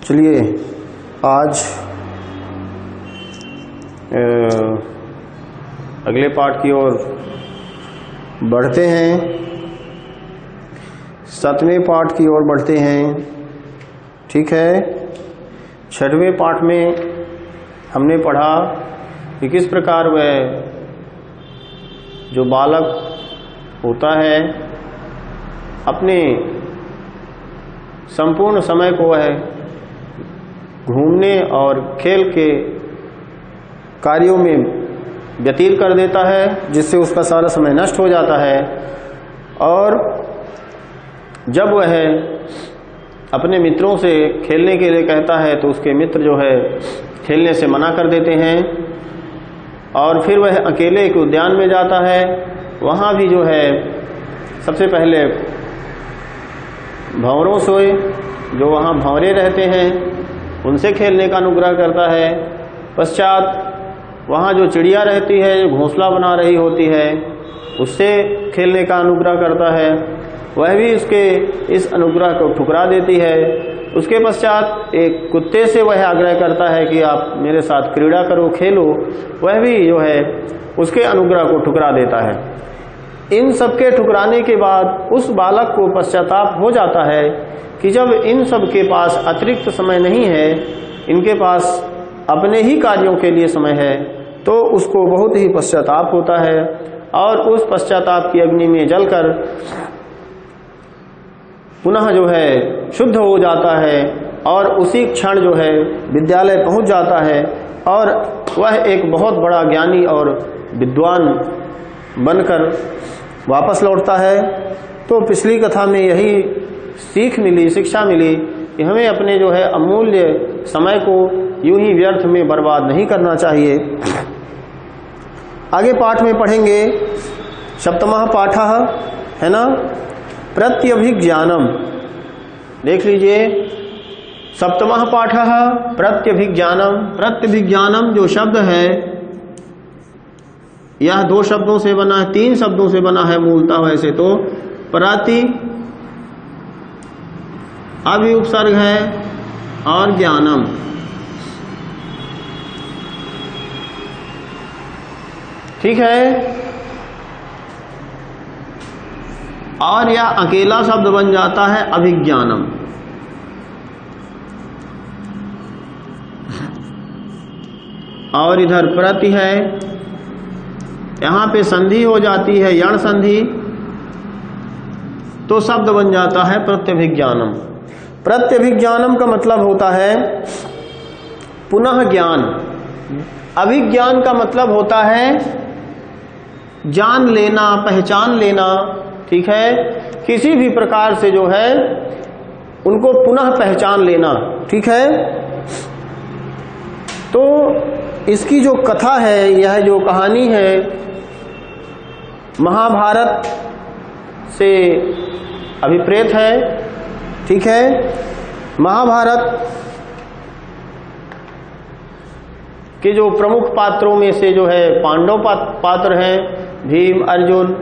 चलिए आज अगले पाठ की ओर बढ़ते हैं। 7वें पाठ की ओर बढ़ते हैं। ठीक है, 6वें पाठ में हमने पढ़ा कि किस प्रकार वह जो बालक होता है अपने संपूर्ण समय को वह घूमने और खेल के कार्यों में व्यतीत कर देता है, जिससे उसका सारा समय नष्ट हो जाता है। और जब वह अपने मित्रों से खेलने के लिए कहता है तो उसके मित्र जो है खेलने से मना कर देते हैं और फिर वह अकेले एक उद्यान में जाता है। वहाँ भी जो है सबसे पहले भंवरों से, जो वहाँ भंवरे रहते हैं, उनसे खेलने का अनुग्रह करता है। पश्चात वहाँ जो चिड़िया रहती है, जो घोंसला बना रही होती है, उससे खेलने का अनुग्रह करता है। वह भी उसके इस अनुग्रह को ठुकरा देती है। उसके पश्चात एक कुत्ते से वह आग्रह करता है कि आप मेरे साथ क्रीड़ा करो, खेलो। वह भी जो है उसके अनुग्रह को ठुकरा देता है। इन सबके ठुकराने के बाद उस बालक को पश्चाताप हो जाता है कि जब इन सब के पास अतिरिक्त समय नहीं है, इनके पास अपने ही कार्यों के लिए समय है, तो उसको बहुत ही पश्चाताप होता है और उस पश्चाताप की अग्नि में जलकर पुनः जो है शुद्ध हो जाता है और उसी क्षण जो है विद्यालय पहुंच जाता है और वह एक बहुत बड़ा ज्ञानी और विद्वान बनकर वापस लौटता है। तो पिछली कथा में यही सीख मिली, शिक्षा मिली कि हमें अपने जो है अमूल्य समय को यूं ही व्यर्थ में बर्बाद नहीं करना चाहिए। आगे पाठ में पढ़ेंगे 7वां पाठ है ना, प्रत्यभिज्ञानम। देख लीजिए 7वां पाठ प्रत्यभिज्ञानम। प्रत्यभिज्ञानम जो शब्द है यह 2 शब्दों से बना है, 3 शब्दों से बना है मूलतः वैसे तो। प्रति अभि उपसर्ग है और ज्ञानम। ठीक है, और यह अकेला शब्द बन जाता है अभिज्ञानम। और इधर प्रति है, यहां पे संधि हो जाती है, यण संधि, तो शब्द बन जाता है प्रत्यभिज्ञानम। प्रत्यभिज्ञानम का मतलब होता है पुनः ज्ञान। अभिज्ञान का मतलब होता है जान लेना, पहचान लेना। ठीक है, किसी भी प्रकार से जो है उनको पुनः पहचान लेना। ठीक है, तो इसकी जो कथा है, यह जो कहानी है महाभारत से अभिप्रेत है। ठीक है, महाभारत के जो प्रमुख पात्रों में से जो है पांडव पात्र हैं, भीम, अर्जुन,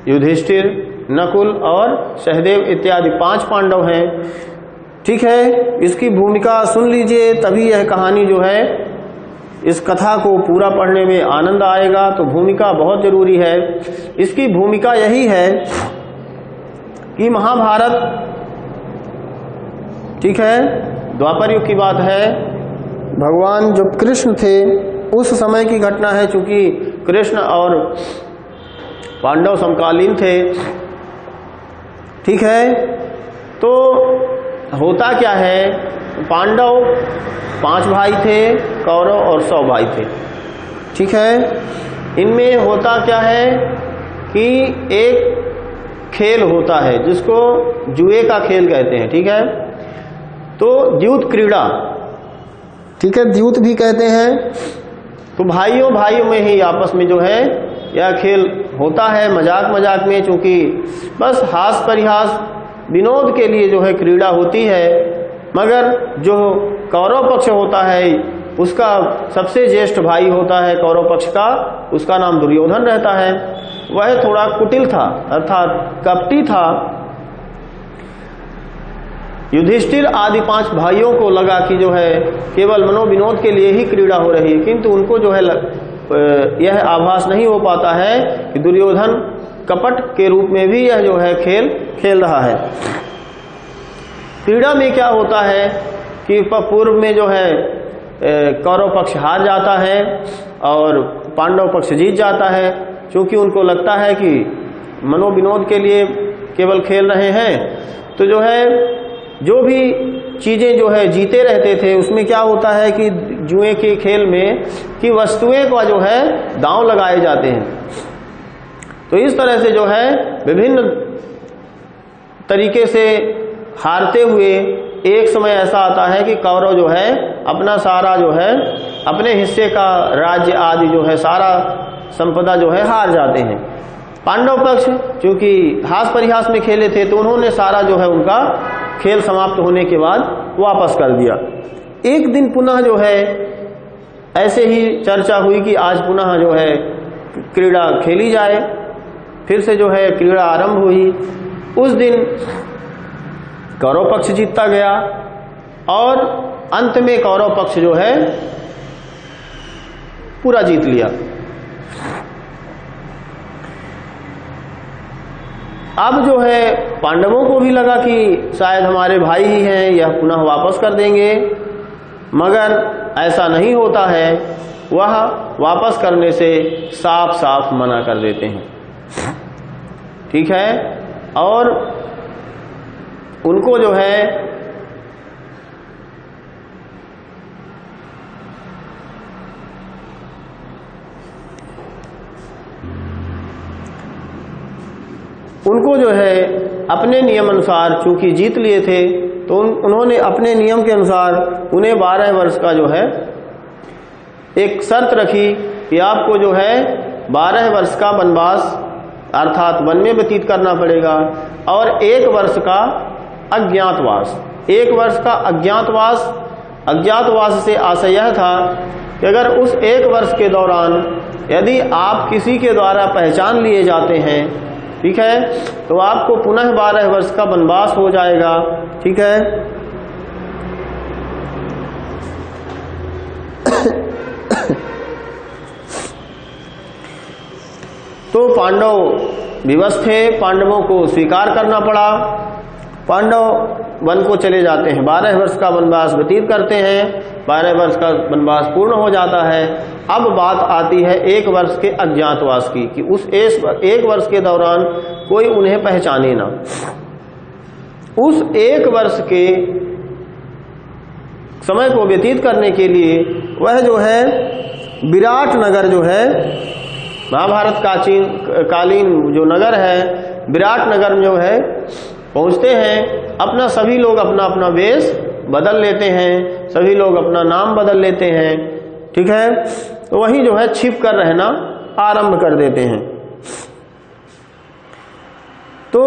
युधिष्ठिर, नकुल और सहदेव इत्यादि 5 पांडव हैं। ठीक है, इसकी भूमिका सुन लीजिए, तभी यह कहानी जो है, इस कथा को पूरा पढ़ने में आनंद आएगा। तो भूमिका बहुत जरूरी है। इसकी भूमिका यही है कि महाभारत, ठीक है, द्वापर युग की बात है, भगवान जब कृष्ण थे उस समय की घटना है। चूंकि कृष्ण और पांडव समकालीन थे। ठीक है, तो होता क्या है, पांडव 5 भाई थे, कौरव और 100 भाई थे। ठीक है, इनमें होता क्या है कि एक खेल होता है जिसको जुए का खेल कहते हैं। ठीक है, तो द्यूत क्रीड़ा, ठीक है, द्यूत भी कहते हैं। तो भाइयों में ही आपस में जो है यह खेल होता है, मजाक मजाक में, चूंकि बस हास परिहास विनोद के लिए जो है क्रीड़ा होती है। मगर जो कौरव पक्ष होता है उसका सबसे ज्येष्ठ भाई होता है कौरव पक्ष का, उसका नाम दुर्योधन रहता है। वह थोड़ा कुटिल था, अर्थात कपटी था। युधिष्ठिर आदि 5 भाइयों को लगा कि जो है केवल मनोविनोद के लिए ही क्रीड़ा हो रही है, किंतु उनको जो है यह आभास नहीं हो पाता है कि दुर्योधन कपट के रूप में भी यह जो है खेल खेल रहा है। क्रीड़ा में क्या होता है कि पूर्व में जो है कौरव पक्ष हार जाता है और पांडव पक्ष जीत जाता है, क्योंकि उनको लगता है कि मनोविनोद के लिए केवल खेल रहे हैं। तो जो है जो भी चीजें जो है जीते रहते थे उसमें क्या होता है कि जुए के खेल में कि वस्तुएं का जो है दांव लगाए जाते हैं। तो इस तरह से जो है विभिन्न तरीके से हारते हुए एक समय ऐसा आता है कि कौरव जो है अपना सारा जो है अपने हिस्से का राज्य आदि जो है सारा संपदा जो है हार जाते हैं। पांडव पक्ष क्योंकि हास परिहास में खेले थे तो उन्होंने सारा जो है उनका खेल समाप्त होने के बाद वापस कर दिया। एक दिन पुनः जो है ऐसे ही चर्चा हुई कि आज पुनः जो है क्रीड़ा खेली जाए, फिर से जो है क्रीड़ा आरंभ हुई। उस दिन कौरव पक्ष जीतता गया और अंत में कौरव पक्ष जो है पूरा जीत लिया। अब जो है पांडवों को भी लगा कि शायद हमारे भाई ही हैं, यह पुनः वापस कर देंगे, मगर ऐसा नहीं होता है। वह वापस करने से साफ साफ मना कर देते हैं, ठीक है। और उनको जो है अपने नियम अनुसार चूंकि जीत लिए थे तो उन्होंने अपने नियम के अनुसार उन्हें 12 वर्ष का जो है एक शर्त रखी कि आपको जो है 12 वर्ष का वनवास अर्थात वन में व्यतीत करना पड़ेगा और 1 वर्ष का अज्ञातवास। 1 वर्ष का अज्ञातवास से आशय यह था कि अगर उस 1 वर्ष के दौरान यदि आप किसी के द्वारा पहचान लिए जाते हैं, ठीक है, तो आपको पुनः 12 वर्ष का वनवास हो जाएगा, ठीक है। तो पांडव विवश थे, पांडवों को स्वीकार करना पड़ा। पांडव वन को चले जाते हैं, 12 वर्ष का वनवास व्यतीत करते हैं, 12 वर्ष का वनवास पूर्ण हो जाता है। अब बात आती है 1 वर्ष के अज्ञातवास की कि उस 1 वर्ष के दौरान कोई उन्हें पहचाने ना। उस 1 वर्ष के समय को व्यतीत करने के लिए वह जो है विराट नगर जो है महाभारत कालीन जो नगर है विराट नगर में जो है पहुंचते हैं। अपना सभी लोग अपना अपना वेश बदल लेते हैं, सभी लोग अपना नाम बदल लेते हैं, ठीक है। तो वहीं जो है छिप कर रहना आरंभ कर देते हैं। तो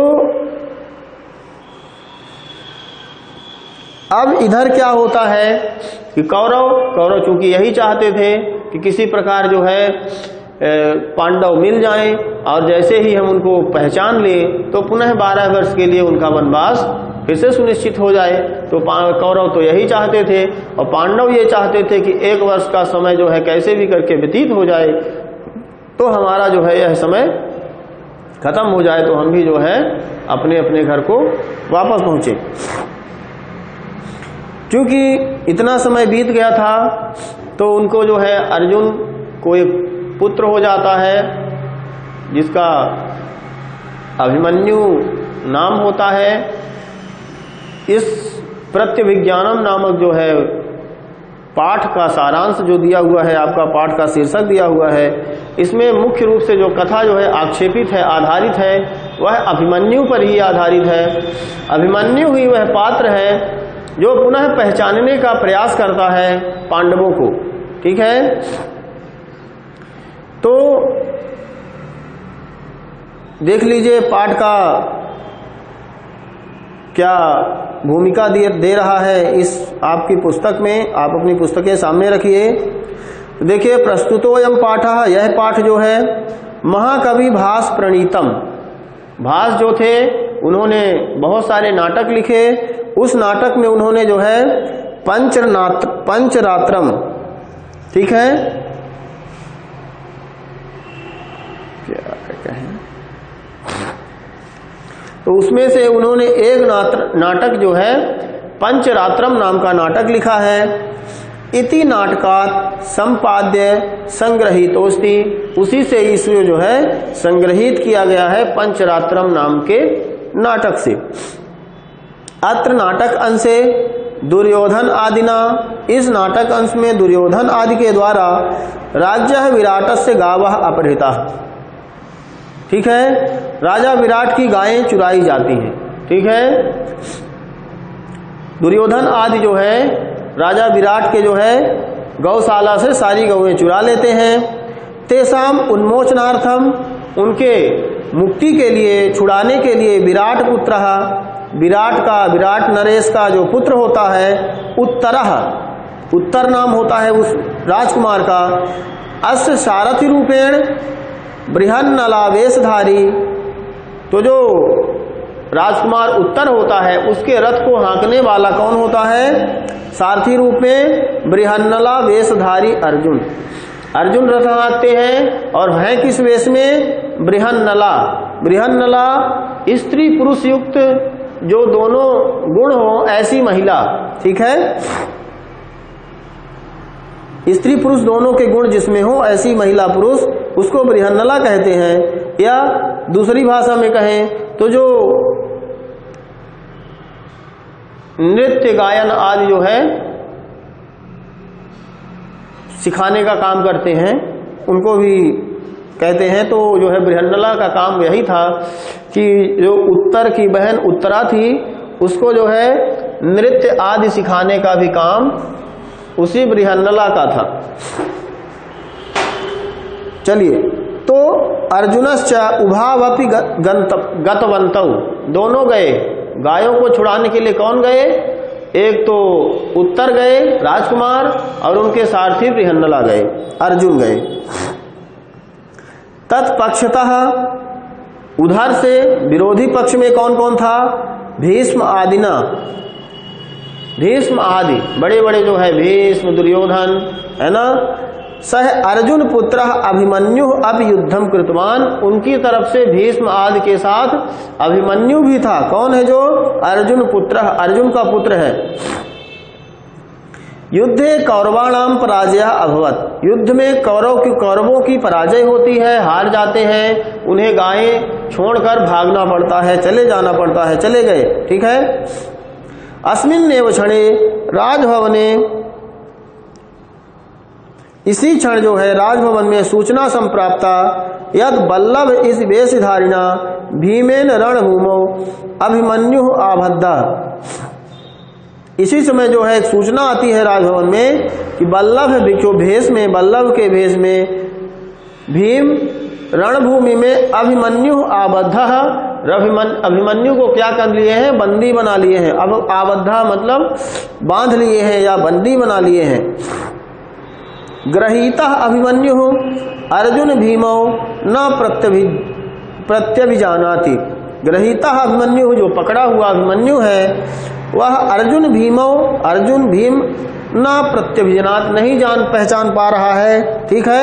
अब इधर क्या होता है कि कौरव चूंकि यही चाहते थे कि किसी प्रकार जो है पांडव मिल जाएं और जैसे ही हम उनको पहचान लें तो पुनः 12 वर्ष के लिए उनका वनवास फिर से सुनिश्चित हो जाए। तो कौरव तो यही चाहते थे और पांडव ये चाहते थे कि 1 वर्ष का समय जो है कैसे भी करके व्यतीत हो जाए तो हमारा जो है यह समय खत्म हो जाए, तो हम भी जो है अपने अपने घर को वापस पहुंचे। क्योंकि इतना समय बीत गया था तो उनको जो है अर्जुन को एक पुत्र हो जाता है जिसका अभिमन्यु नाम होता है। इस प्रत्यभिज्ञानम नामक जो है पाठ का सारांश जो दिया हुआ है, आपका पाठ का शीर्षक दिया हुआ है, इसमें मुख्य रूप से जो कथा जो है आक्षेपित है, आधारित है, वह अभिमन्यु पर ही आधारित है। अभिमन्यु ही वह पात्र है जो पुनः पहचानने का प्रयास करता है पांडवों को, ठीक है। तो देख लीजिए पाठ का क्या भूमिका दे रहा है इस आपकी पुस्तक में। आप अपनी पुस्तकें सामने रखिए। देखिए प्रस्तुतोयम पाठः, यह पाठ जो है महाकवि भास प्रणीतम, भास जो थे उन्होंने बहुत सारे नाटक लिखे। उस नाटक में उन्होंने जो है पंचरात्रम, ठीक है, क्या कहें, तो उसमें से उन्होंने एक नाटक जो है पंचरात्रम नाम का नाटक लिखा है। इति नाटकात संपाद्य संग्रहितोस्ति, उसी से इसमें जो है संग्रहित किया गया है पंचरात्रम नाम के नाटक से। अत्र नाटक अंशे दुर्योधन आदिना, इस नाटक अंश में दुर्योधन आदि के द्वारा राज्य विराट से गावः अपहृता, ठीक है, राजा विराट की गायें चुराई जाती हैं, ठीक है। दुर्योधन आदि जो है राजा विराट के जो है गौशाला से सारी गौएं चुरा लेते हैं। तेसाम उन्मोचनार्थम, उनके मुक्ति के लिए, छुड़ाने के लिए विराट पुत्र, विराट नरेश का जो पुत्र होता है, उत्तर नाम होता है उस राजकुमार का, अस्य सारथि रूपेण बृहन्नलावेशधारी, तो जो राजकुमार उत्तर होता है उसके रथ को हाँकने वाला कौन होता है? सारथी रूप में बृहन्नला वेशधारी अर्जुन। अर्जुन रथ हाँकते हैं और है किस वेश में? बृहन्नला। बृहन्नला स्त्री पुरुष युक्त जो दोनों गुण हो ऐसी महिला, ठीक है, स्त्री पुरुष दोनों के गुण जिसमें हो ऐसी महिला पुरुष, उसको बृहन्नला कहते हैं। या दूसरी भाषा में कहें तो जो नृत्य गायन आदि जो है सिखाने का काम करते हैं उनको भी कहते हैं। तो जो है बृहन्नला का काम यही था कि जो उत्तर की बहन उत्तरा थी उसको जो है नृत्य आदि सिखाने का भी काम उसी बृहन्नला का था। चलिए, तो अर्जुनश्च उभावपि गतवन्तौ, दोनों गए, गायों को छुड़ाने के लिए कौन गए? एक तो उत्तर गए राजकुमार और उनके सारथी बृहन्नला गए, अर्जुन गए। तत्पक्षतः, उधर से विरोधी पक्ष में कौन कौन था? भीष्म आदिना, भीष्म आदि बड़े बड़े जो है भीष्म, दुर्योधन, है ना, सह अर्जुन पुत्र अभिमन्यु अब युद्धम कृतवान, उनकी तरफ से भीष्म आदि के साथ अभिमन्यु भी था। कौन है? जो अर्जुन पुत्र, अर्जुन का पुत्र है। युद्धे कौरवाणाम पराजय अभवत, युद्ध में कौरवों की पराजय होती है, हार जाते हैं, उन्हें गायें छोड़कर भागना पड़ता है, चले जाना पड़ता है, चले गए, ठीक है। अस्मिन्नेव क्षणे राजभवने, इसी क्षण जो है राजभवन में सूचना संप्राप्ता यद बल्लभ इस वेशधारिणा भीमेन रणभूमो अभिमन्यु आबद्धा, इसी समय जो है एक सूचना आती है राजभवन में कि बल्लभ भेष में, बल्लभ के भेष में भीम रणभूमि में अभिमन्यु आबद्ध, अभिमन्यु को क्या कर लिए हैं? बंदी बना लिए हैं। अब आबद्धा मतलब बांध लिए हैं या बंदी बना लिए हैं। गृहीता अभिमन्यु अर्जुन भीमो न प्रत्यभिजानाति, गृहीता अभिमन्यु जो पकड़ा हुआ अभिमन्यु है वह अर्जुन भीम न प्रत्यभिजानात, नहीं जान पहचान पा रहा है, ठीक है,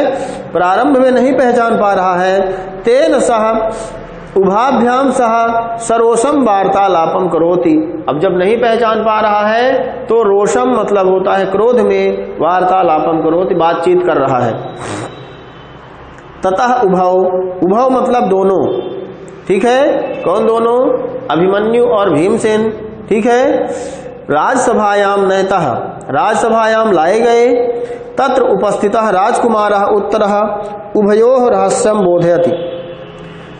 प्रारंभ में नहीं पहचान पा रहा है। तेन सह उभाभ्याम सह सरोषम वार्तालापम करोति, अब जब नहीं पहचान पा रहा है तो रोषम मतलब होता है क्रोध में, वार्तालापम करोति बातचीत कर रहा है। ततः उभव मतलब दोनों, ठीक है, कौन दोनों? अभिमन्यु और भीमसेन, ठीक है। राजसभायाम नयतः, राजसभायाम लाए गए। तत्र उपस्थितः राजकुमारः उत्तरः उभयोः रहस्यम बोधयति,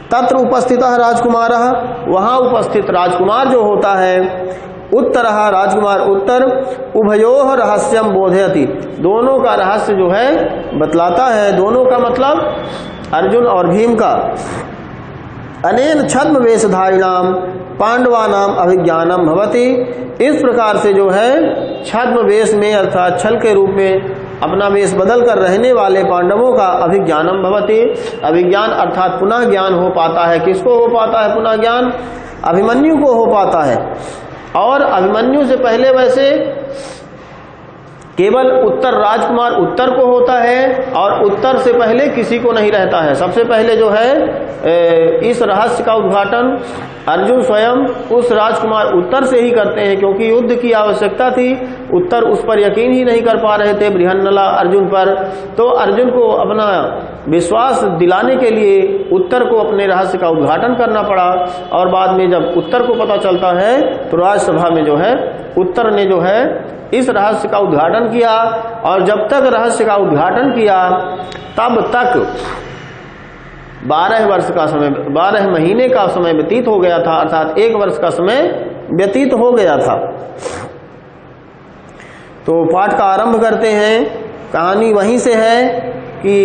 तत्र उपस्थितः राजकुमारः, वहां उपस्थित राजकुमार जो होता है, उत्तरः राजकुमार उत्तर, उभयोः रहस्यम बोधयति, दोनों का रहस्य जो है बतलाता है। दोनों का मतलब अर्जुन और भीम का। अनेन छद्म वेशधारिणाम पांडवानाम अभिज्ञानम भवति, इस प्रकार से जो है छद्म वेश में अर्थात छल के रूप में अपना वेश बदल कर रहने वाले पांडवों का अभिज्ञानम भवति, अभिज्ञान अर्थात पुनः ज्ञान हो पाता है। किसको हो पाता है पुनः ज्ञान? अभिमन्यु को हो पाता है। और अभिमन्यु से पहले वैसे केवल उत्तर राजकुमार उत्तर को होता है और उत्तर से पहले किसी को नहीं रहता है। सबसे पहले जो है इस रहस्य का उद्घाटन अर्जुन स्वयं उस राजकुमार उत्तर से ही करते हैं, क्योंकि युद्ध की आवश्यकता थी। उत्तर उस पर यकीन ही नहीं कर पा रहे थे बृहन्नला अर्जुन पर, तो अर्जुन को अपना विश्वास दिलाने के लिए उत्तर को अपने रहस्य का उद्घाटन करना पड़ा। और बाद में जब उत्तर को पता चलता है तो राजसभा में जो है उत्तर ने जो है इस रहस्य का उद्घाटन किया। और जब तक रहस्य का उद्घाटन किया तब तक 12 वर्ष का समय 12 महीने का समय व्यतीत हो गया था, अर्थात 1 वर्ष का समय व्यतीत हो गया था। तो पाठ का आरंभ करते हैं। कहानी वहीं से है कि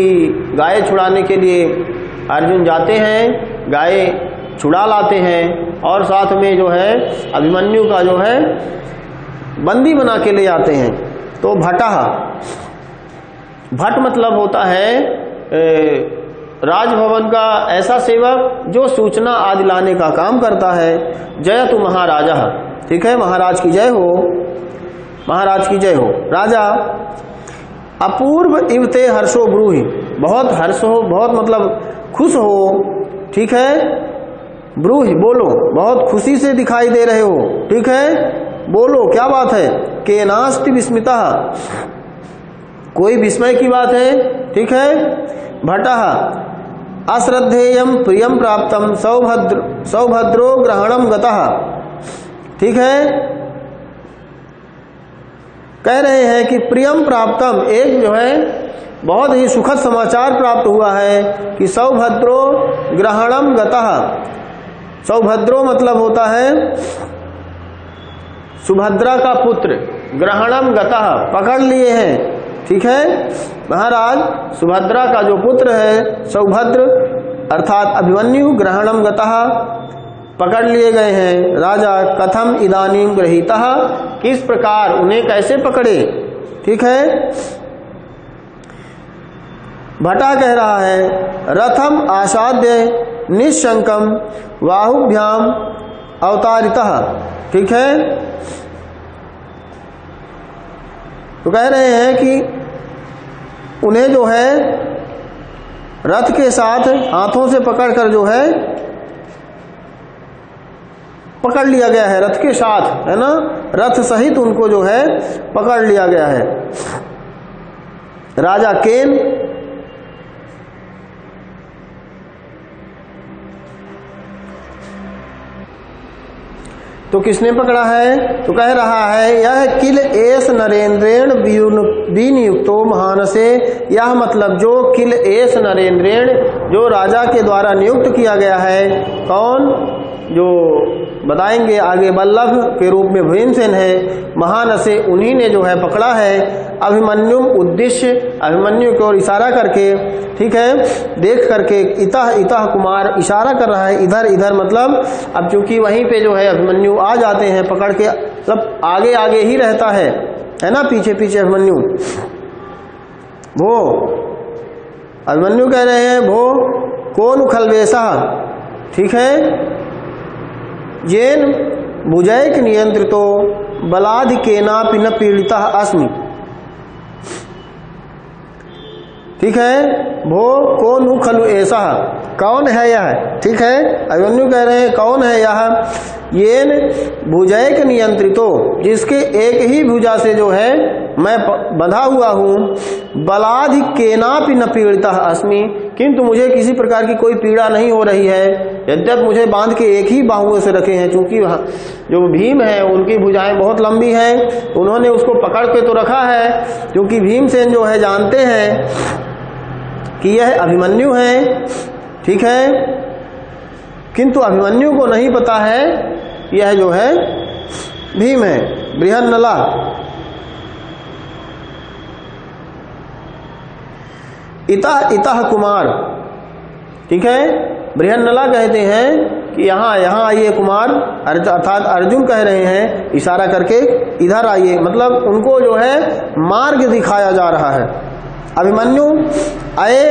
गाय छुड़ाने के लिए अर्जुन जाते हैं, गाय छुड़ा लाते हैं और साथ में जो है अभिमन्यु का जो है बंदी बना के ले जाते हैं। तो भटः, भट मतलब होता है राजभवन का ऐसा सेवक जो सूचना आदि लाने का काम करता है। जयतु महाराजा, ठीक है, महाराज की जय हो, महाराज की जय हो। राजा अपूर्व इवते हर्षो ब्रूहि, बहुत हर्ष हो, बहुत मतलब खुश हो, ठीक है, ब्रूहि बोलो, बहुत खुशी से दिखाई दे रहे हो, ठीक है, बोलो क्या बात है। केनास्ति विस्मिता, कोई विस्मय की बात है, ठीक है। भटः अश्रद्धेयम प्रियम प्राप्तम सौभद्रो ग्रहणम गतः, ठीक है, कह रहे हैं कि प्रियम प्राप्तम, एक जो है बहुत ही सुखद समाचार प्राप्त हुआ है कि सौभद्रो ग्रहणम गतः। सौभद्रो मतलब होता है सुभद्रा का पुत्र, ग्रहणम गतः पकड़ लिए हैं, ठीक है। महाराज सुभद्रा का जो पुत्र है सौभद्र अर्थात अभिमन्यु ग्रहणम गतः पकड़ लिए गए हैं। राजा कथम इदानीम गृहीतः, किस प्रकार उन्हें कैसे पकड़े, ठीक है। भटा कह रहा है रथम आसाद्य निशंकम बाहुभ्याम अवतारितः, ठीक है। तो कह रहे हैं कि उन्हें जो है रथ के साथ हाथों से पकड़कर जो है पकड़ लिया गया है, रथ के साथ, है ना, रथ सहित उनको जो है पकड़ लिया गया है। राजा केन, तो किसने पकड़ा है, तो कह रहा है यह किल एस नरेंद्रेण विनियुक्तो महानसे, यह मतलब जो किल एस नरेंद्रेण जो राजा के द्वारा नियुक्त किया गया है, कौन, जो बताएंगे आगे वल्लभ के रूप में भीमसेन है, महानसे उन्हीं ने जो है पकड़ा है। अभिमन्यु उद्देश्य, अभिमन्यु की ओर इशारा करके, ठीक है, देख करके, इतः इतः कुमार इशारा कर रहा है, इधर इधर, मतलब अब चूंकि वहीं पे जो है अभिमन्यु आ जाते हैं पकड़ के, सब आगे आगे ही रहता है ना, पीछे पीछे अभिमन्यु। वो अभिमन्यु कह रहे हैं भो कौन खलवेशा, ठीक है, येन भुजैक नियंत्रितो बलाधिकेनापि न पीड़िता अस्मि, ठीक है। भो कौन खलु ऐसा, कौन है यह, ठीक है। अभिमन्यु कह रहे हैं कौन है यह, येन भुजैक नियंत्रितो, जिसके एक ही भुजा से जो है मैं बंधा हुआ हूँ, बलाधिकेनापि न पीड़िता अस्मि, किंतु मुझे किसी प्रकार की कोई पीड़ा नहीं हो रही है। यद्यप मुझे बांध के एक ही बाहुओं से रखे हैं, क्योंकि जो भीम है उनकी भुजाएं बहुत लंबी हैं, उन्होंने उसको पकड़ के तो रखा है, क्योंकि भीमसेन जो है जानते हैं कि यह अभिमन्यु है, ठीक है, किंतु अभिमन्यु को नहीं पता है यह जो है भीम है, बृहन्नला। इतः इतः कुमार, ठीक है, बृहन्नला कहते हैं कि यहाँ यहाँ आइए कुमार, अर्थात अर्जुन कह रहे हैं इशारा करके इधर आइए, मतलब उनको जो है मार्ग दिखाया जा रहा है। अभिमन्यु अये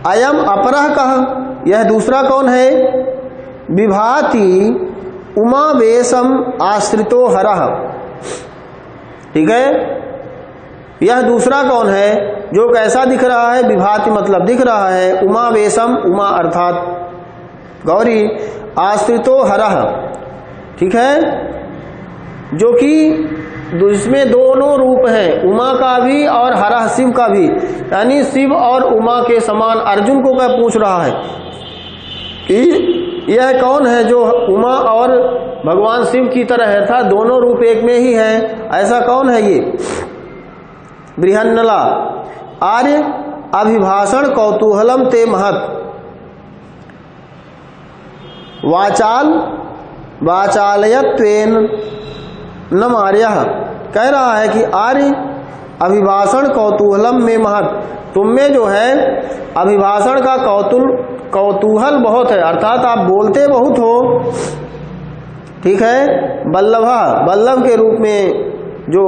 अयम अपरः कह, यह दूसरा कौन है, विभाति उमावेशम आश्रितो हरः। ठीक है, यह दूसरा कौन है जो कैसा दिख रहा है? विभाति मतलब दिख रहा है, उमावेशम उमा अर्थात गौरी, आश्रितो हरः। ठीक है, जो कि जिसमें दोनों रूप हैं, उमा का भी और हरः शिव का भी, यानी शिव और उमा के समान। अर्जुन को क्या पूछ रहा है कि यह कौन है जो उमा और भगवान शिव की तरह है, था दोनों रूप एक में ही है, ऐसा कौन है ये? बृहन्नला आर्य अभिभाषण कौतूहलम ते महत् वाचालयत्वेन न मार्यः। कह रहा है कि आर्य अभिभाषण कौतूहलम में महत्, तुम में जो है अभिभाषण का कौतूहल बहुत है, अर्थात आप बोलते बहुत हो। ठीक है, बल्लभ के रूप में जो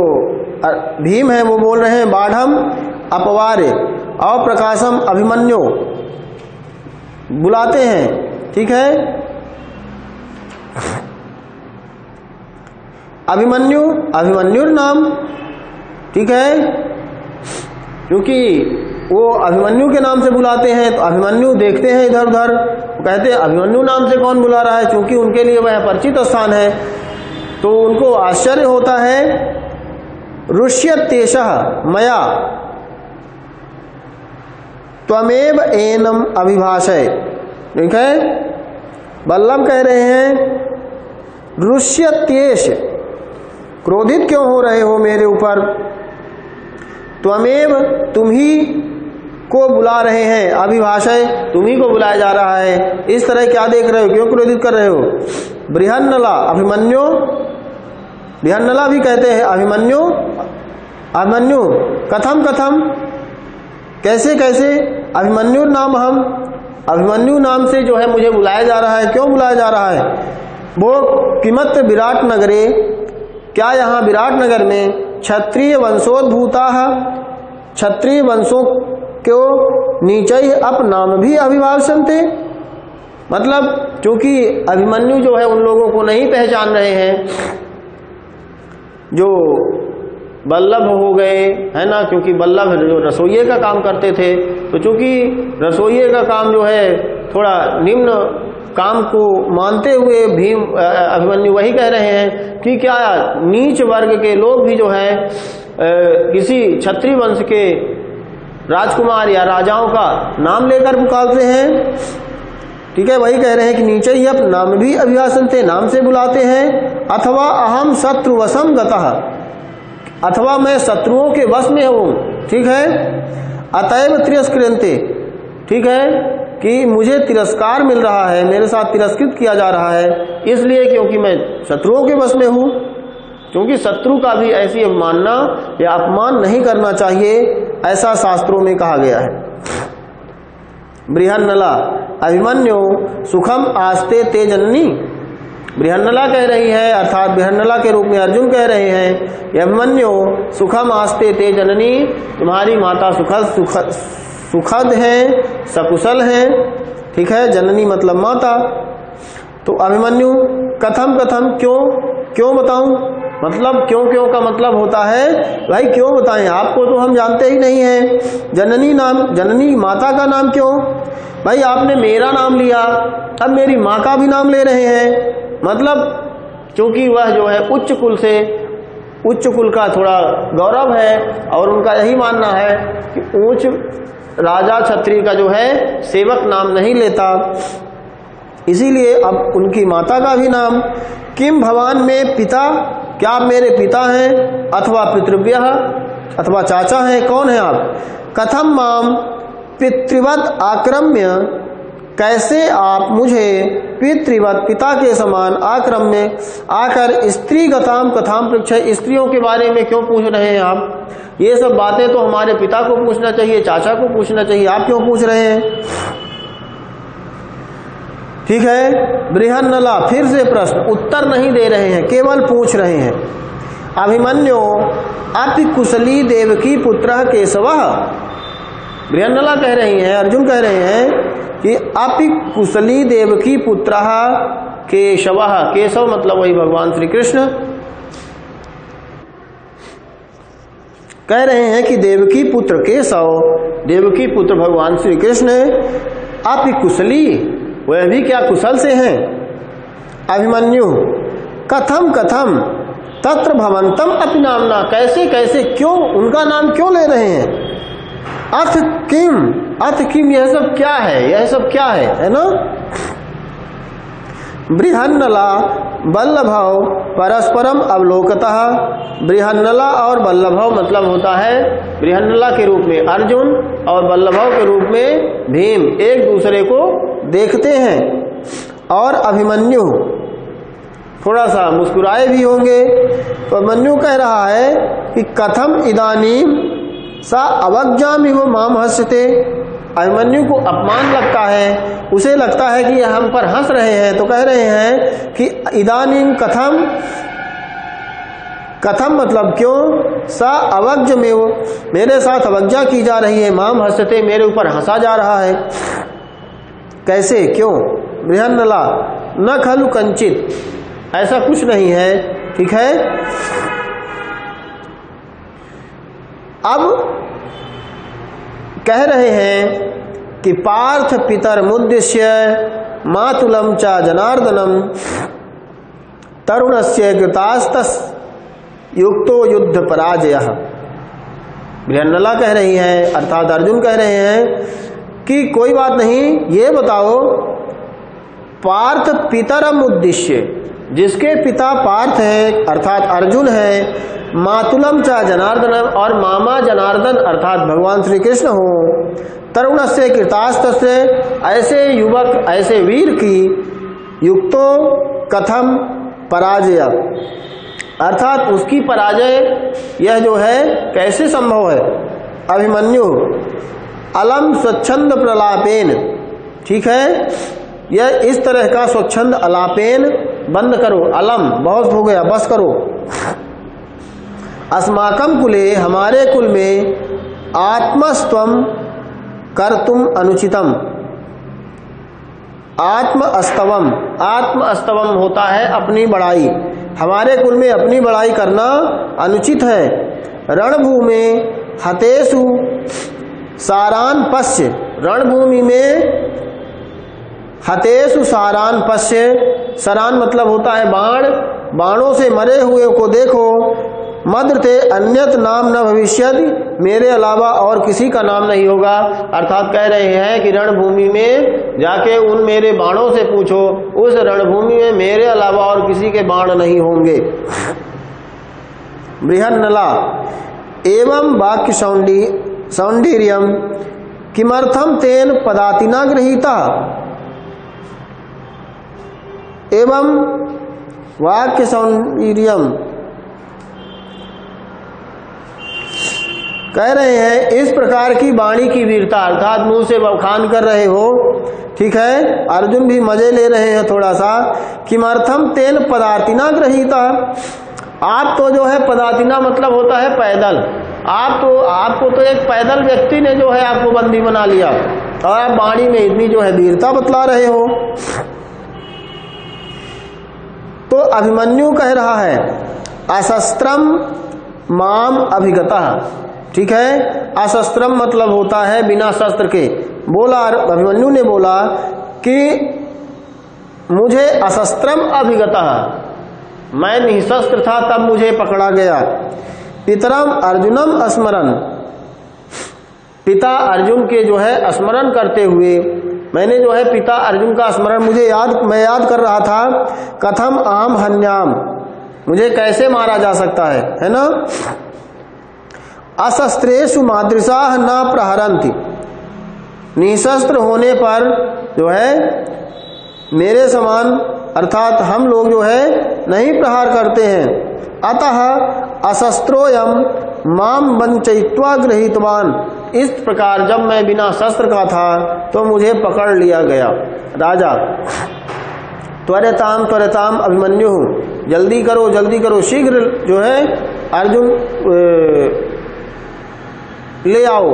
भीम है वो बोल रहे हैं बाढ़म अपवार्य और प्रकाशम अभिमन्यु बुलाते हैं। ठीक है, अभिमन्यु नाम। ठीक है, क्योंकि वो अभिमन्यु के नाम से बुलाते हैं, तो अभिमन्यु देखते हैं इधर उधर, कहते हैं अभिमन्यु नाम से कौन बुला रहा है, क्योंकि उनके लिए वह परिचित स्थान है। तो उनको आश्चर्य होता है। रुष्यत्येषः मया त्वमेव एनम अभिभाषय। ठीक है, बल्लभ कह रहे हैं रुष्यत्येष, क्रोधित क्यों हो रहे हो मेरे ऊपर? त्वमेव, तुम ही को बुला रहे हैं, अभिभाषय तुम्ही को बुलाया जा रहा है, इस तरह क्या देख रहे हो, क्यों क्रोधित कर रहे हो? बृहन्नला अभिमन्यु, बृहन्नला भी कहते हैं अभिमन्यु कथम कैसे अभिमन्यु नाम, हम अभिमन्यु नाम से जो है मुझे बुलाया जा रहा है, क्यों बुलाया जा रहा है? वो किमत्र विराट नगरे, क्या यहाँ विराट नगर में क्षत्रिय वंशोद्भूता, क्षत्रिय वंशों को नीचे ही अप नाम भी अभिभाषण थे। मतलब क्योंकि अभिमन्यु जो है उन लोगों को नहीं पहचान रहे हैं जो बल्लभ हो गए, है ना, क्योंकि बल्लभ जो रसोइये का काम करते थे, तो चूंकि रसोइये का काम जो है थोड़ा निम्न काम को मानते हुए भीम अभिमन्यु वही कह रहे हैं कि क्या नीच वर्ग के लोग भी जो है किसी क्षत्रिय वंश के राजकुमार या राजाओं का नाम लेकर पुकारते हैं। ठीक है, वही कह रहे हैं कि नीचे ही अब नाम भी अभिभाषण थे, नाम से बुलाते हैं। अथवा अहम शत्रुवशम गतः, अथवा मैं शत्रुओं के वश में हूँ। ठीक है, अतएव तिरस्कृत्यन्ते, ठीक है, कि मुझे तिरस्कार मिल रहा है, मेरे साथ तिरस्कृत किया जा रहा है, इसलिए क्योंकि मैं शत्रुओं के वश में हूँ। क्योंकि शत्रु का भी ऐसी अवमानना या अपमान नहीं करना चाहिए, ऐसा शास्त्रों में कहा गया है। बृहन्नला अभिमन्यु सुखम आस्ते ते जननी, बृहन्नला कह रही है, अर्थात बृहन्नला के रूप में अर्जुन कह रहे हैं, अभिमन्यु सुखम आस्ते ते जननी, तुम्हारी माता सुखद है, सकुशल है। ठीक है, जननी मतलब माता। तो अभिमन्यु कथम क्यों बताऊं, मतलब क्यों का मतलब होता है भाई क्यों बताएं, आपको तो हम जानते ही नहीं हैं। जननी नाम, जननी माता का नाम क्यों? भाई आपने मेरा नाम लिया, अब मेरी माँ का भी नाम ले रहे हैं, मतलब क्योंकि वह जो है उच्च कुल का थोड़ा गौरव है, और उनका यही मानना है कि ऊंच राजा क्षत्रिय का जो है सेवक नाम नहीं लेता, इसीलिए अब उनकी माता का भी नाम। किम भवान में पिता, क्या आप मेरे पिता हैं? अथवा पितृव्यः, अथवा चाचा हैं, कौन है आप? कथम माम पितृवत आक्रम्य, कैसे आप मुझे पितृवत पिता के समान आक्रम्य आकर स्त्री गताम कथाम पृच्छय, स्त्रियों के बारे में क्यों पूछ रहे हैं आप? ये सब बातें तो हमारे पिता को पूछना चाहिए, चाचा को पूछना चाहिए, आप क्यों पूछ रहे हैं? ठीक है, बृहन्नला फिर से प्रश्न, उत्तर नहीं दे रहे हैं, केवल पूछ रहे हैं। अभिमन्यु अति कुशली देवकी पुत्र केशवः, बृहन्नला कह रही हैं, अर्जुन कह रहे हैं कि अपि कुशली देवकी पुत्रः केशवः, केशव मतलब वही भगवान श्री कृष्ण, कह रहे हैं कि देवकी पुत्र केशव, देवकी पुत्र भगवान श्री कृष्ण अपि कुशली, वह भी क्या कुशल से हैं। अभिमन्यु कथम कथम तत्र भवंतम अपि नामना, कैसे कैसे क्यों, उनका नाम क्यों ले रहे हैं। अथ किम, अथ किम, यह सब क्या है, यह सब क्या है ना। बृहन्नला बल्लभव परस्परम अवलोकतः, बृहन्नला और बल्लभव मतलब होता है, बृहन्नला के रूप में अर्जुन और बल्लभव के रूप में भीम एक दूसरे को देखते हैं। और अभिमन्यु थोड़ा सा मुस्कुराए भी होंगे। तो अभिमन्यु कह रहा है कि कथम इदानीम सा अवज्ञामि वो माम हंसते, अभिमन्यु को अपमान लगता है, उसे लगता है कि हम पर हंस रहे हैं। तो कह रहे हैं कि इदानीम कथम, कथम मतलब क्यों, सा अवज्ञ में वो मेरे साथ अवज्ञा की जा रही है, माम हंसते मेरे ऊपर हंसा जा रहा है, कैसे क्यों। बृहन्नला न खलु कंचित, ऐसा कुछ नहीं है, ठीक है। अब कह रहे हैं कि पार्थ पितर मुद्दिश्य मातुलम च जनार्दनम तरुणस्य कृतास्तस युक्तो युद्ध पराजयः। बृहन्नला कह रही है, अर्थात अर्जुन कह रहे हैं कि कोई बात नहीं, ये बताओ पार्थ पितरम उद्दिश्य, जिसके पिता पार्थ है अर्थात अर्जुन है, मातुलम च जनार्दनम और मामा जनार्दन अर्थात भगवान श्री कृष्ण हो, तरुण से कृतास्त से ऐसे युवक ऐसे वीर की युक्तो कथम पराजय, अर्थात उसकी पराजय यह जो है कैसे संभव है। अभिमन्यु अलम स्वच्छंद प्रलापेन, ठीक है, यह इस तरह का स्वच्छंद अलापेन, बंद करो, अलम बहुत हो गया, बस करो। अस्माकम कुले, हमारे कुल में आत्मस्त्वम कर्तुम अनुचितम, आत्म अस्तवम, आत्म अस्तवम होता है अपनी बड़ाई, हमारे कुल में अपनी बड़ाई करना अनुचित है। रणभूमि हतेषु सारान पश्य, रणभूमि में हतेषु सारान पश्य, सरान मतलब होता है बाण, बाणों से मरे हुए को देखो। मद्रते अन्यत नाम न भविष्यति, मेरे अलावा और किसी का नाम नहीं होगा, अर्थात कह रहे हैं कि रणभूमि में जाके उन मेरे बाणों से पूछो, उस रणभूमि में मेरे अलावा और किसी के बाण नहीं होंगे। बृहन्नला एवं वाक्य सौंदर्यम किमर्थम तेन पदातिना गृहीता, एवं वाक्य सौंदर्यम, कह रहे हैं इस प्रकार की वाणी की वीरता, अर्थात मुंह से बखान कर रहे हो, ठीक है, अर्जुन भी मजे ले रहे हैं थोड़ा सा। किमर्थम तेन पदातिना गृहीता, आप तो जो है पदातिना मतलब होता है पैदल, आपको तो एक पैदल व्यक्ति ने जो है आपको बंदी बना लिया और आप वाणी में इतनी जो है वीरता बतला रहे हो। तो अभिमन्यु कह रहा है अशस्त्रम माम अभिगता, ठीक है, अशस्त्रम मतलब होता है बिना शस्त्र के। बोला अभिमन्यु ने बोला कि मुझे अशस्त्रम अभिगता, मैं निशस्त्र था तब मुझे पकड़ा गया। पितरम अर्जुनम स्मरन, पिता अर्जुन के जो है स्मरण करते हुए, मैंने जो है पिता अर्जुन का स्मरण मैं याद कर रहा था। कथम आम हन्याम, मुझे कैसे मारा जा सकता है ना। अशस्त्रेषु मादृशाः न प्रहरन्ति, निशस्त्र होने पर जो है मेरे समान अर्थात हम लोग जो है नहीं प्रहार करते हैं। अतः अशस्त्रोयम माम वंचयित्वा गृहीतवान, इस प्रकार जब मैं बिना शस्त्र का था तो मुझे पकड़ लिया गया। राजा त्वरताम त्वरताम अभिमन्यु, जल्दी करो शीघ्र जो है अर्जुन ले आओ।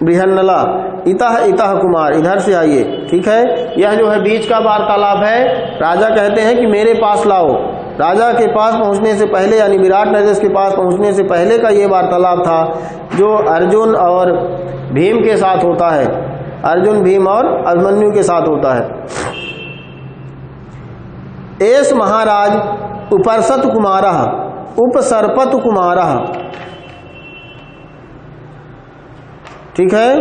बृहन्नला इतः इतः कुमार, इधर से आइए। ठीक है, यह जो है बीच का वार्तालाप है। राजा कहते हैं कि मेरे पास लाओ। राजा के पास पहुंचने से पहले यानी विराट नरेश के पास पहुंचने से पहले का ये वार्तालाप था जो अर्जुन और भीम के साथ होता है, अर्जुन भीम और अभिमन्यु के साथ होता है। एस महाराज उपरसत कुमारः उपसर्पत कुमारः। ठीक है,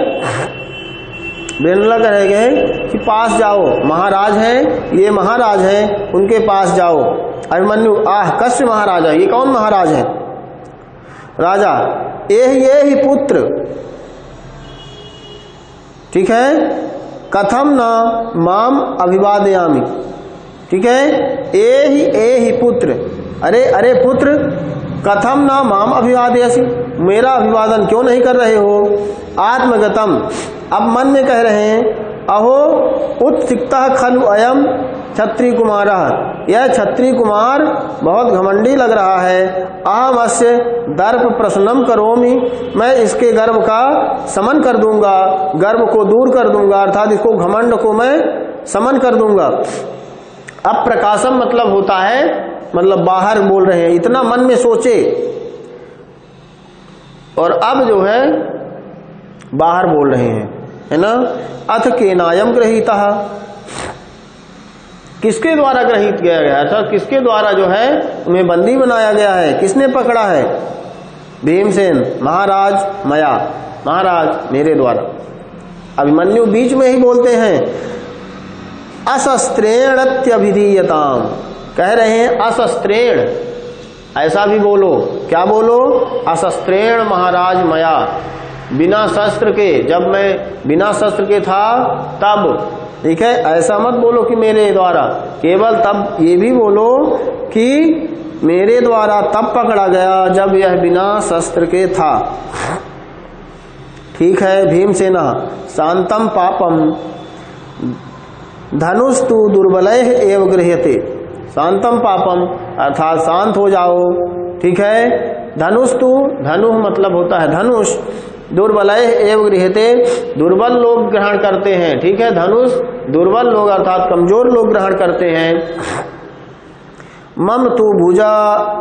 बेनला कहेंगे कि पास जाओ, महाराज हैं ये, महाराज हैं उनके पास जाओ। अभिमन्यु आह कस्य महाराजा, ये कौन महाराज है? राजा ये ही पुत्र। ठीक है, कथम न माम अभिवादयामि। ठीक है, ए ही पुत्र, अरे अरे पुत्र, कथम न माम अभिवादयसि, मेरा अभिवादन क्यों नहीं कर रहे हो? आत्मगतम, अब मन में कह रहे हैं, अहो उत्सिक्तः खलु अयम क्षत्रिय कुमार, यह क्षत्रिय कुमार बहुत घमंडी लग रहा है। अहम अस्य दर्प प्रशनम करोमि, मैं इसके गर्व का समन कर दूंगा, गर्व को दूर कर दूंगा, अर्थात इसको घमंड को मैं समन कर दूंगा। अब प्रकाशम मतलब होता है, मतलब बाहर बोल रहे हैं, इतना मन में सोचे और अब जो है बाहर बोल रहे हैं, है ना। अथ केनायम गृहीता, किसके द्वारा ग्रहित किया गया, अच्छा किसके द्वारा जो है उन्हें बंदी बनाया गया है, किसने पकड़ा है? भीमसेन महाराज मया, महाराज मेरे द्वारा। अभिमन्यु बीच में ही बोलते हैं, अशस्त्रेणत्यभिधीयताम, कह रहे हैं अशस्त्रेण, ऐसा भी बोलो, क्या बोलो? अशस्त्रेण महाराज मया, बिना शस्त्र के, जब मैं बिना शस्त्र के था तब। ठीक है, ऐसा मत बोलो कि मेरे द्वारा, केवल तब ये भी बोलो कि मेरे द्वारा तब पकड़ा गया जब यह बिना शस्त्र के था। ठीक है, भीमसेना शांतम पापम धनुस्तु दुर्बलैः एव गृह्यते, शांतम पापम अर्थात शांत हो जाओ। ठीक है, धनुस्तु, धनु मतलब होता है धनुष, दुर्बलैः एव गृह्यते, दुर्बल लोग ग्रहण करते हैं। ठीक है, धनुष दुर्बल लोग अर्थात कमजोर लोग ग्रहण करते हैं। मम तु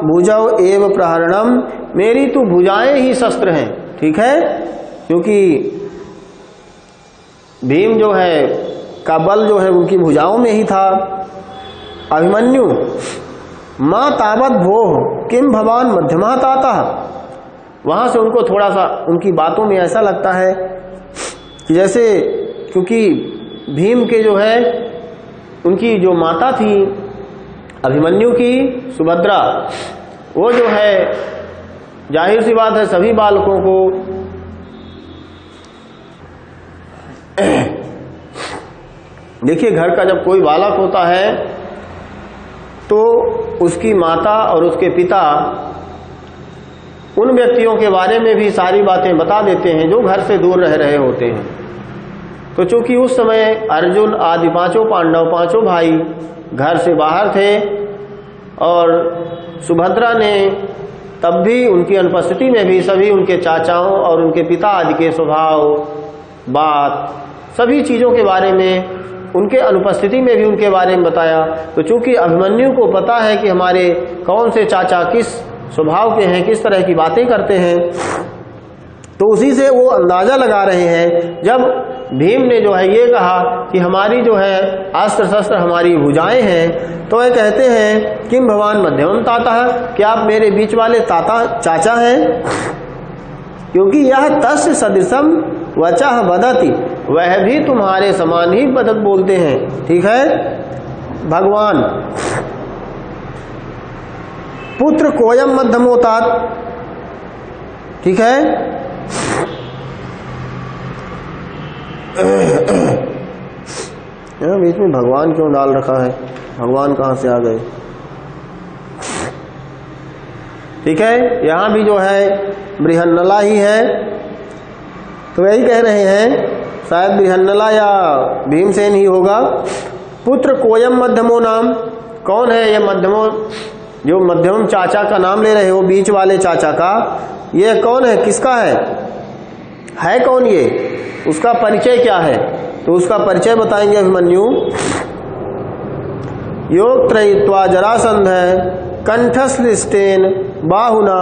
भुजौ एव प्रहरणम, मेरी तो भुजाएं ही शस्त्र हैं। ठीक है, क्योंकि भीम जो है का बल जो है उनकी भुजाओं में ही था। अभिमन्यु मां तावत भोः किम भवान मध्यमा ताता, वहां से उनको थोड़ा सा उनकी बातों में ऐसा लगता है कि जैसे, क्योंकि भीम के जो है उनकी जो माता थी अभिमन्यु की, सुभद्रा, वो जो है जाहिर सी बात है सभी बालकों को देखिए, घर का जब कोई बालक होता है तो उसकी माता और उसके पिता उन व्यक्तियों के बारे में भी सारी बातें बता देते हैं जो घर से दूर रह रहे होते हैं। तो चूंकि उस समय अर्जुन आदि पांचों पांडव, पांचों भाई घर से बाहर थे और सुभद्रा ने तब भी उनकी अनुपस्थिति में भी सभी उनके चाचाओं और उनके पिता आदि के स्वभाव, बात, सभी चीजों के बारे में, उनके अनुपस्थिति में भी उनके बारे में बताया। तो चूंकि अभिमन्यु को पता है कि हमारे कौन से चाचा किस स्वभाव के हैं, किस तरह की बातें करते हैं, तो उसी से वो अंदाजा लगा रहे हैं। जब भीम ने जो है ये कहा कि हमारी जो है अस्त्र शस्त्र हमारी भुजाएं हैं, तो वे कहते हैं किम भगवान मध्यम ताता है, क्या आप मेरे बीच वाले ताता चाचा हैं? क्योंकि यह तस्य सदृशम वचः वदति, वह भी तुम्हारे समान ही बदत बोलते हैं। ठीक है, भगवान पुत्र कोयम मध्यमोतात। ठीक है, बीच में भगवान क्यों डाल रखा है, भगवान कहां से आ गए? ठीक है, यहां भी जो है बृहन्नला ही है, तो यही कह रहे हैं, शायद बृहन्नला या भीमसेन ही होगा। पुत्र कोयम मध्यमो नाम, कौन है ये मध्यमो, जो मध्यम चाचा का नाम ले रहे हो, बीच वाले चाचा का, ये कौन है, किसका है? है कौन ये, उसका परिचय क्या है, तो उसका परिचय बताएंगे अभिमन्यु। योग त्रयित्वा जरासंध कंठस्लिष्टेन बाहुना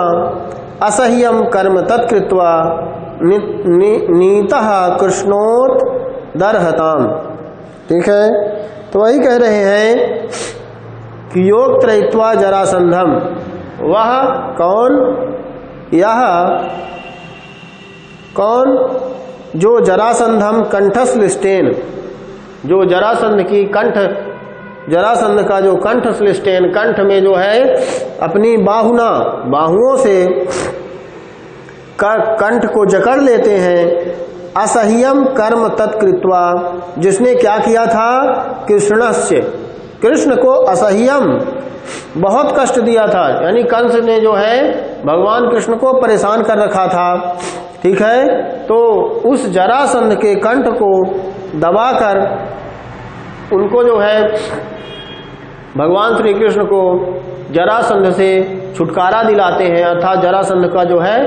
असह्यम कर्म तत्कृत्वा नीतः कृष्णोत दरहताम। ठीक है, तो वही कह रहे हैं कि योग त्रयित्वा जरासंधम, वह कौन, यह कौन, जो जरासंधम कंठस्लिष्टेन, जो जरासंध की कंठ, जरासंध का जो कंठस्लिष्टेन, कंठ में जो है अपनी बाहुना, बाहुओं से कंठ को जकड़ लेते हैं। असह्यम कर्म तत्कृत्वा, जिसने क्या किया था, कृष्णस्य, कृष्ण को असह्यम, बहुत कष्ट दिया था, यानी कंस ने जो है भगवान कृष्ण को परेशान कर रखा था। ठीक है, तो उस जरासंध के कंठ को दबाकर उनको जो है भगवान श्री कृष्ण को जरासंध से छुटकारा दिलाते हैं, अर्थात जरासंध का जो है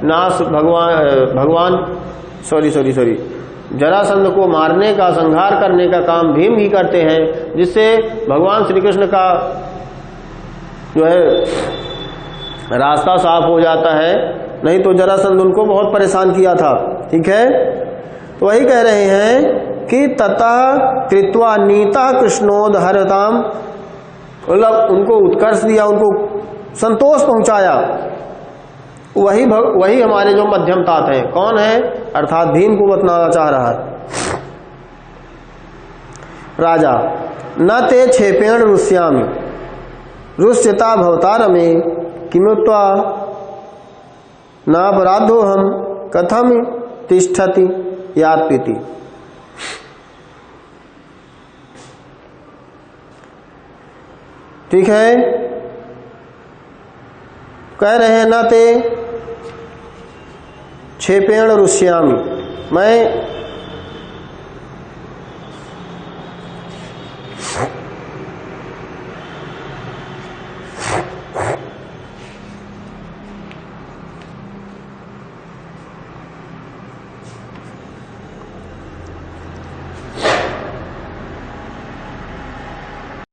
नाश जरासंध को मारने का, संहार करने का काम भीम ही करते हैं, जिससे भगवान श्री कृष्ण का जो है रास्ता साफ हो जाता है, नहीं तो जरासंध उनको बहुत परेशान किया था। ठीक है, तो वही कह रहे हैं कि ततः कृत्वा नीता कृष्णोद हरताम, मतलब उनको उत्कर्ष दिया, उनको संतोष पहुंचाया, वही हमारे जो मध्यम तात हैं। कौन है, अर्थात भीम को बतलाना चाह रहा है। राजा न ते क्षेपेण रुष्यामि रुष्यता भवतार में किमुत्वा नापराधो हम कथम तिष्ठति यात्पीति। ठीक है, कह रहे हैं न ते क्षेपेण रुष्यामि, मैं